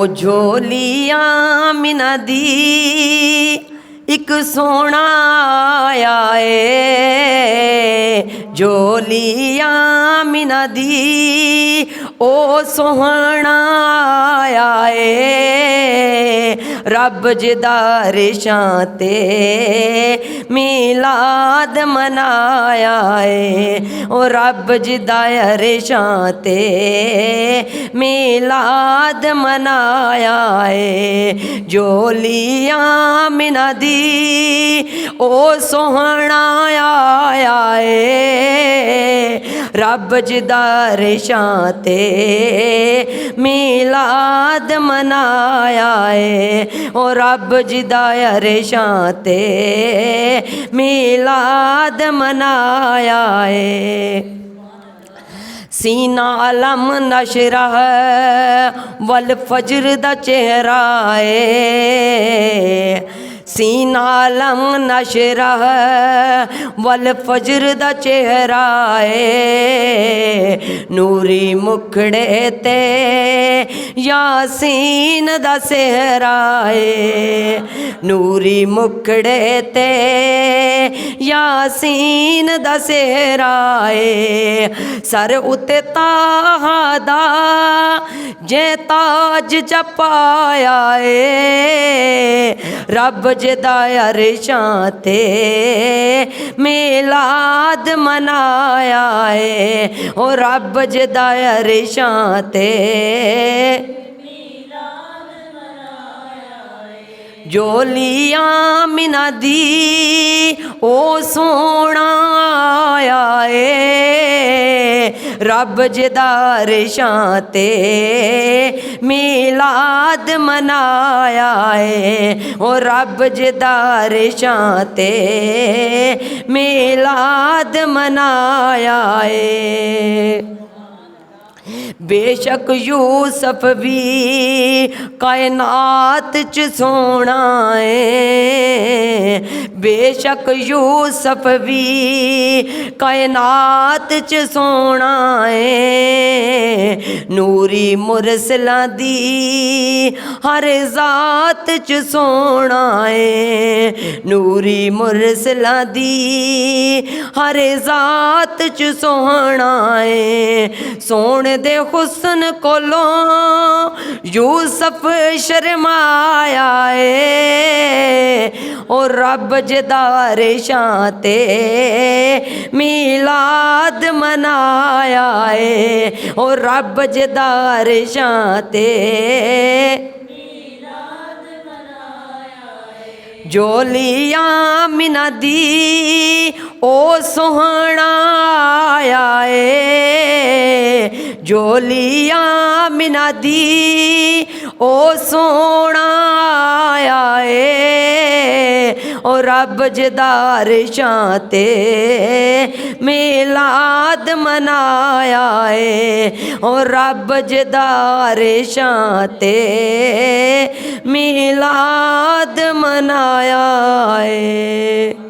झोली आमिना दी एक सोना आया है। झोली आमिना दी ओ सोहना आया है। रब जिदार शांते मिलाद मनाया है। ओ रब जिदार शांते मिलाद मनाया है। झोली आमिना दी ओ सोहना आया है। रब जिदार शांते मिलाद मनाया है। ओ रब जिदार शांते मिलाद मनाया है। सीना अलम नशरा वल फजर दा चेहरा है। सीना अलम नशरा वल फजर दा चेहरा है। नूरी मुखड़े ते यासीन दा सेहरा है। नूरी मुखड़े ते यासीन दा सेहरा है। सर उते ताहा दा जे ताज जपाया है। रब जिदार शांते मिलाद मनाया है। ओ रब जिदार शांते झोली आमिना दी ओ सोना आया है। रब जिदार शांते मिलाद मनाया है। ओ रब जिदार शांते मिलाद मनाया है। बेशक यूसुफ भी कायनात च सोना है। बेशक यूसुफ भी कायनात च सोना है। नूरी मुरसला दी हर जात च सोना है। नूरी मुरसला दी हर जात च सोना है। सोने दे हुस्न कोलों यूसुफ शर्माया है। और रब जिदार शांते मिलाद मनाया है। और रब जिदार शांते झोली आमिना दी ओ सोहना आया है। झोली आमिना दी ओ सोना आया है। ओ रब जिदार शांते मिलाद मनाया है। ओ रब जिदार शांते मिलाद मनाया है।